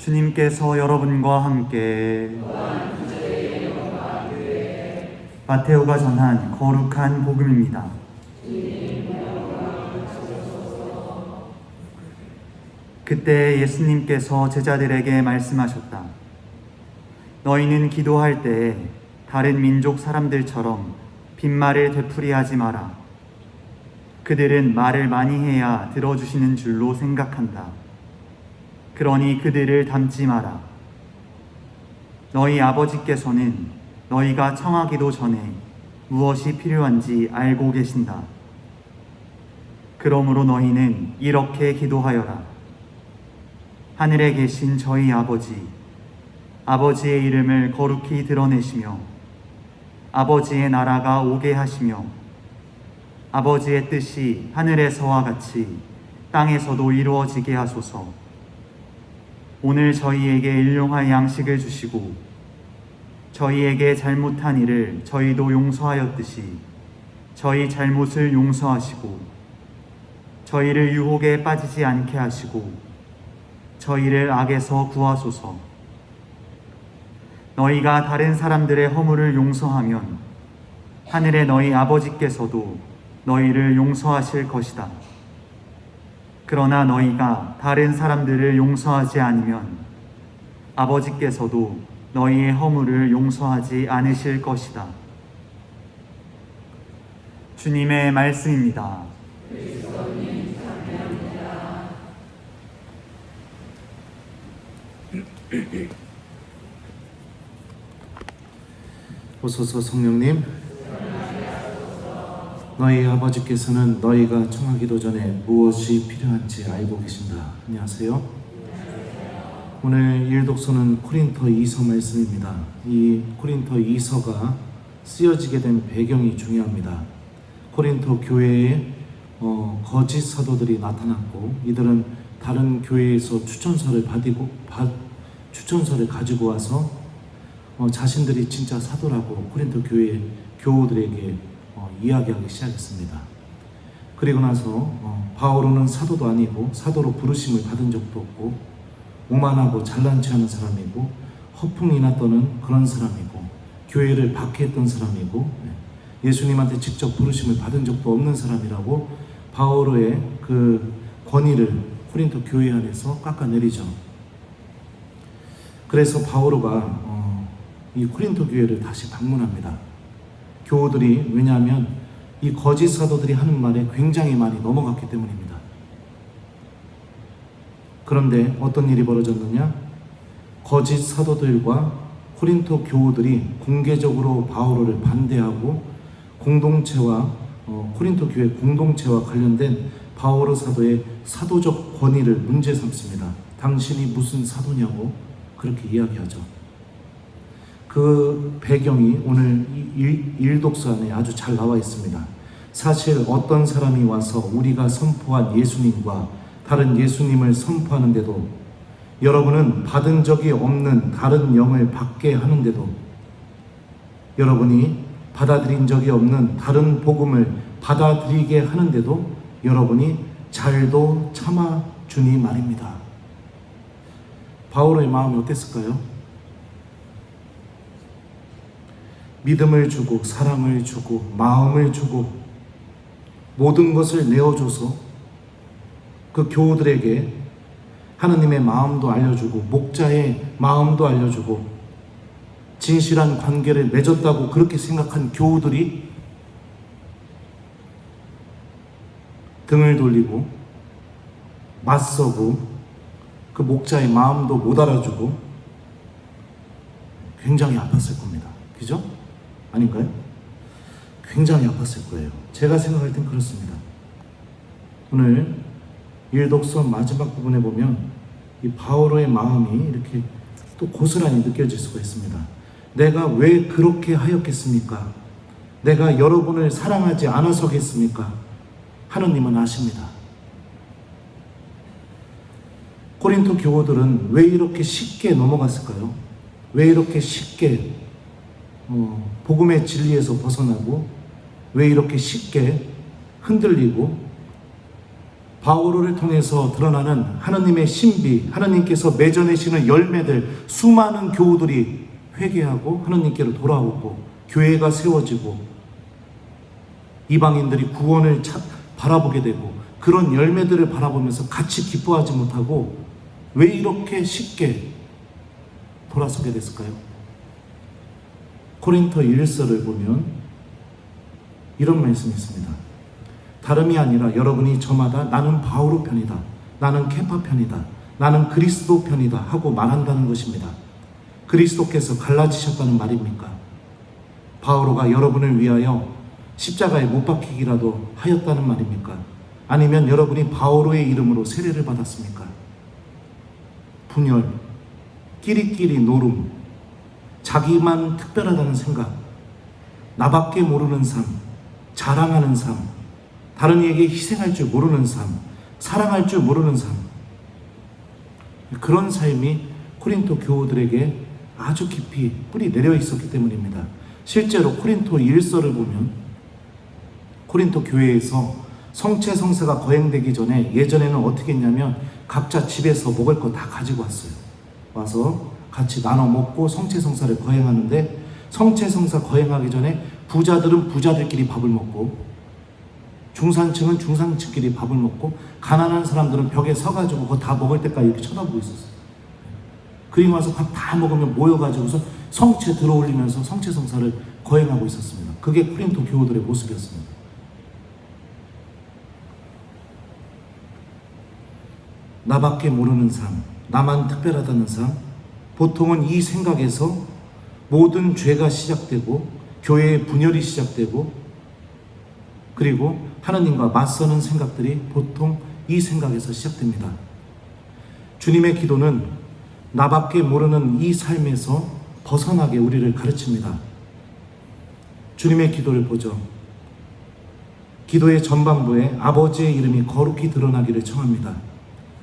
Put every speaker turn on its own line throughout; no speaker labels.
주님께서 여러분과 함께 마테오가 전한 거룩한 복음입니다. 그때 예수님께서 제자들에게 말씀하셨다. 너희는 기도할 때에 다른 민족 사람들처럼 빈말을 되풀이하지 마라. 그들은 말을 많이 해야 들어주시는 줄로 생각한다. 그러니 그들을 닮지 마라. 너희 아버지께서는 너희가 청하기도 전에 무엇이 필요한지 알고 계신다. 그러므로 너희는 이렇게 기도하여라. 하늘에 계신 저희 아버지의 이름을 거룩히 드러내시며 아버지의 나라가 오게 하시며 아버지의 뜻이 하늘에서와 같이 땅에서도 이루어지게 하소서. 오늘 저희에게 일용할 양식을 주시고 저희에게 잘못한 일을 저희도 용서하였듯이 저희 잘못을 용서하시고 저희를 유혹에 빠지지 않게 하시고 저희를 악에서 구하소서. 너희가 다른 사람들의 허물을 용서하면 하늘의 너희 아버지께서도 너희를 용서하실 것이다. 그러나 너희가 다른 사람들을 용서하지 않으면 아버지께서도 너희의 허물을 용서하지 않으실 것이다. 주님의 말씀입니다.
오소서 성령님, 너희 아버지께서는 너희가 청하기도 전에 무엇이 필요한지 알고 계신다. 안녕하세요. 오늘 일독서는 코린토 2서 말씀입니다. 이 코린토 2서가 쓰여지게 된 배경이 중요합니다. 코린토 교회에 거짓 사도들이 나타났고 이들은 다른 교회에서 추천서를 가지고 와서 자신들이 진짜 사도라고 코린토 교회 교우들에게 이야기하기 시작했습니다. 그리고 나서 바오로는 사도도 아니고 사도로 부르심을 받은 적도 없고 오만하고 잘난 체하는 사람이고 허풍이나 떠는 그런 사람이고 교회를 박해했던 사람이고 예수님한테 직접 부르심을 받은 적도 없는 사람이라고 바오로의 그 권위를 코린토 교회 안에서 깎아내리죠. 그래서 바오로가 이 코린토 교회를 다시 방문합니다. 교우들이, 왜냐하면 이 거짓 사도들이 하는 말에 굉장히 많이 넘어갔기 때문입니다. 그런데 어떤 일이 벌어졌느냐? 거짓 사도들과 코린토 교우들이 공개적으로 바오로를 반대하고 코린토 교회 공동체와 관련된 바오로 사도의 사도적 권위를 문제 삼습니다. 당신이 무슨 사도냐고 그렇게 이야기하죠. 그 배경이 오늘 일독서 안에 아주 잘 나와 있습니다. 사실 어떤 사람이 와서 우리가 선포한 예수님과 다른 예수님을 선포하는데도 여러분은 받은 적이 없는 다른 영을 받게 하는데도 여러분이 받아들인 적이 없는 다른 복음을 받아들이게 하는데도 여러분이 잘도 참아주니 말입니다. 바오로의 마음이 어땠을까요? 믿음을 주고 사랑을 주고 마음을 주고 모든 것을 내어줘서 그 교우들에게 하느님의 마음도 알려주고 목자의 마음도 알려주고 진실한 관계를 맺었다고 그렇게 생각한 교우들이 등을 돌리고 맞서고 그 목자의 마음도 못 알아주고 굉장히 아팠을 겁니다. 그죠? 아닌가요? 굉장히 아팠을 거예요. 제가 생각할 땐 그렇습니다. 오늘 일독서 마지막 부분에 보면 이 바오로의 마음이 이렇게 또 고스란히 느껴질 수가 있습니다. 내가 왜 그렇게 하였겠습니까? 내가 여러분을 사랑하지 않아서겠습니까? 하느님은 아십니다. 코린토 교우들은 왜 이렇게 쉽게 넘어갔을까요? 왜 이렇게 쉽게 복음의 진리에서 벗어나고 왜 이렇게 쉽게 흔들리고 바오로를 통해서 드러나는 하나님의 신비, 하나님께서 맺어내시는 열매들, 수많은 교우들이 회개하고 하나님께로 돌아오고 교회가 세워지고 이방인들이 구원을 바라보게 되고 그런 열매들을 바라보면서 같이 기뻐하지 못하고 왜 이렇게 쉽게 돌아서게 됐을까요? 코린토 1서를 보면 이런 말씀이 있습니다. 다름이 아니라 여러분이 저마다 나는 바오로 편이다, 나는 케파 편이다, 나는 그리스도 편이다 하고 말한다는 것입니다. 그리스도께서 갈라지셨다는 말입니까? 바오로가 여러분을 위하여 십자가에 못 박히기라도 하였다는 말입니까? 아니면 여러분이 바오로의 이름으로 세례를 받았습니까? 분열, 끼리끼리 노름, 자기만 특별하다는 생각, 나밖에 모르는 삶, 자랑하는 삶, 다른 이에게 희생할 줄 모르는 삶, 사랑할 줄 모르는 삶, 그런 삶이 코린토 교우들에게 아주 깊이 뿌리 내려 있었기 때문입니다. 실제로 코린토 1서를 보면 코린토 교회에서 성체 성사가 거행되기 전에 예전에는 어떻게 했냐면 각자 집에서 먹을 거 다 가지고 왔어요. 와서 같이 나눠 먹고 성체 성사를 거행하는데, 성체 성사 거행하기 전에 부자들은 부자들끼리 밥을 먹고 중산층은 중산층끼리 밥을 먹고 가난한 사람들은 벽에 서가지고 그거 다 먹을 때까지 이렇게 쳐다보고 있었어요. 그리고 와서 밥 다 먹으면 모여가지고서 성체 들어올리면서 성체 성사를 거행하고 있었습니다. 그게 코린토 교우들의 모습이었습니다. 나밖에 모르는 삶, 나만 특별하다는 삶, 보통은 이 생각에서 모든 죄가 시작되고 교회의 분열이 시작되고 그리고 하나님과 맞서는 생각들이 보통 이 생각에서 시작됩니다. 주님의 기도는 나밖에 모르는 이 삶에서 벗어나게 우리를 가르칩니다. 주님의 기도를 보죠. 기도의 전반부에 아버지의 이름이 거룩히 드러나기를 청합니다.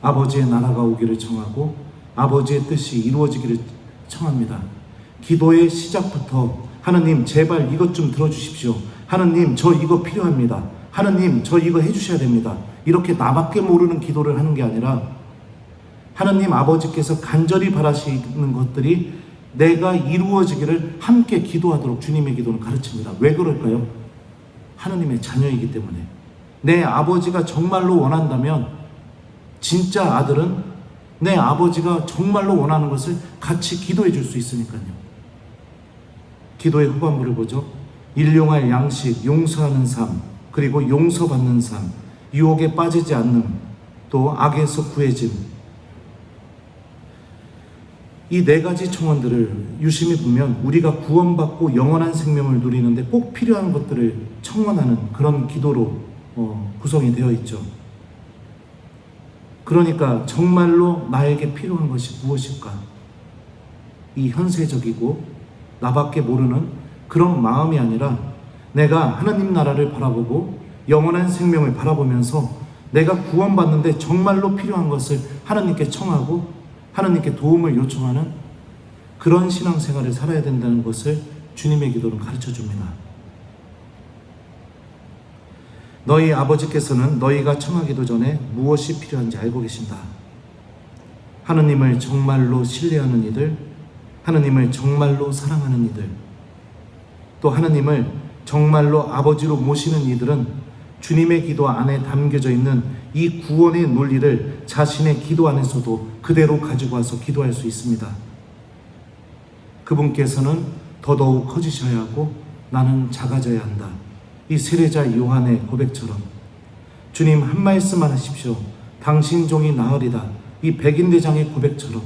아버지의 나라가 오기를 청하고 아버지의 뜻이 이루어지기를 청합니다. 기도의 시작부터 하나님 제발 이것 좀 들어주십시오. 하나님 저 이거 필요합니다. 하나님 저 이거 해주셔야 됩니다. 이렇게 나밖에 모르는 기도를 하는 게 아니라 하나님 아버지께서 간절히 바라시는 것들이 내가 이루어지기를 함께 기도하도록 주님의 기도는 가르칩니다. 왜 그럴까요? 하나님의 자녀이기 때문에. 내 아버지가 정말로 원한다면 진짜 아들은 내 아버지가 정말로 원하는 것을 같이 기도해 줄 수 있으니까요. 기도의 후반부를 보죠. 일용할 양식, 용서하는 삶, 그리고 용서받는 삶, 유혹에 빠지지 않는, 또 악에서 구해짐. 이 네 가지 청원들을 유심히 보면 우리가 구원받고 영원한 생명을 누리는데 꼭 필요한 것들을 청원하는 그런 기도로 구성이 되어 있죠. 그러니까 정말로 나에게 필요한 것이 무엇일까? 이 현세적이고 나밖에 모르는 그런 마음이 아니라 내가 하나님 나라를 바라보고 영원한 생명을 바라보면서 내가 구원받는데 정말로 필요한 것을 하나님께 청하고 하나님께 도움을 요청하는 그런 신앙생활을 살아야 된다는 것을 주님의 기도는 가르쳐줍니다. 너희 아버지께서는 너희가 청하기도 전에 무엇이 필요한지 알고 계신다. 하나님을 정말로 신뢰하는 이들, 하나님을 정말로 사랑하는 이들, 또 하나님을 정말로 아버지로 모시는 이들은 주님의 기도 안에 담겨져 있는 이 구원의 논리를 자신의 기도 안에서도 그대로 가지고 와서 기도할 수 있습니다. 그분께서는 더더욱 커지셔야 하고 나는 작아져야 한다. 이 세례자 요한의 고백처럼 주님 한 말씀만 하십시오. 당신 종이 나으리다. 이 백인대장의 고백처럼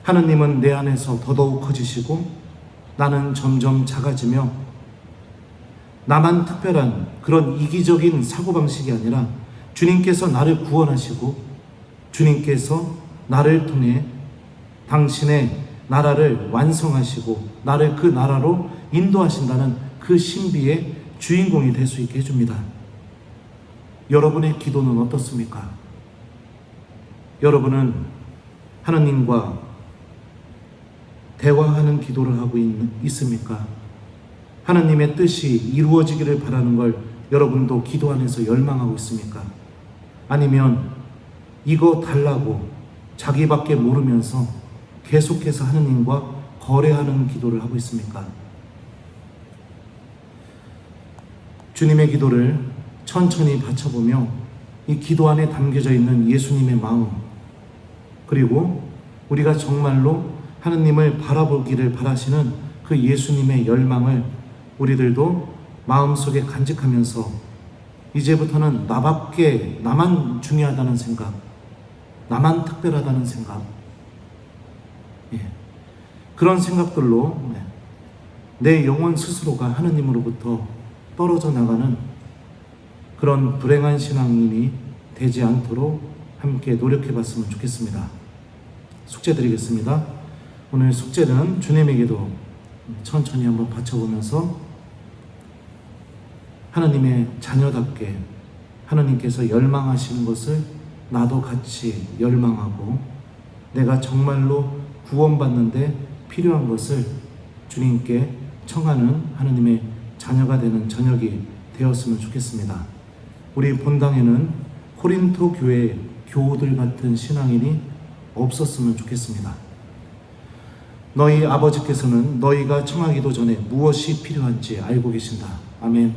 하느님은 내 안에서 더더욱 커지시고 나는 점점 작아지며 나만 특별한 그런 이기적인 사고방식이 아니라 주님께서 나를 구원하시고 주님께서 나를 통해 당신의 나라를 완성하시고 나를 그 나라로 인도하신다는 그 신비의 주인공이 될 수 있게 해줍니다. 여러분의 기도는 어떻습니까? 여러분은 하나님과 대화하는 기도를 하고 있습니까? 하나님의 뜻이 이루어지기를 바라는 걸 여러분도 기도 안에서 열망하고 있습니까? 아니면 이거 달라고 자기밖에 모르면서 계속해서 하느님과 거래하는 기도를 하고 있습니까? 주님의 기도를 천천히 바쳐보며 이 기도 안에 담겨져 있는 예수님의 마음, 그리고 우리가 정말로 하느님을 바라보기를 바라시는 그 예수님의 열망을 우리들도 마음속에 간직하면서 이제부터는 나만 중요하다는 생각, 나만 특별하다는 생각, 그런 생각들로 내 영혼 스스로가 하느님으로부터 떨어져 나가는 그런 불행한 신앙인이 되지 않도록 함께 노력해 봤으면 좋겠습니다. 숙제 드리겠습니다. 오늘 숙제는 주님에게도 천천히 한번 바쳐보면서 하나님의 자녀답게 하나님께서 열망하시는 것을 나도 같이 열망하고, 내가 정말로 구원받는데 필요한 것을 주님께 청하는 하나님의 자녀가 되는 저녁이 되었으면 좋겠습니다. 우리 본당에는 코린토 교회 교우들 같은 신앙인이 없었으면 좋겠습니다. 너희 아버지께서는 너희가 청하기도 전에 무엇이 필요한지 알고 계신다. 아멘.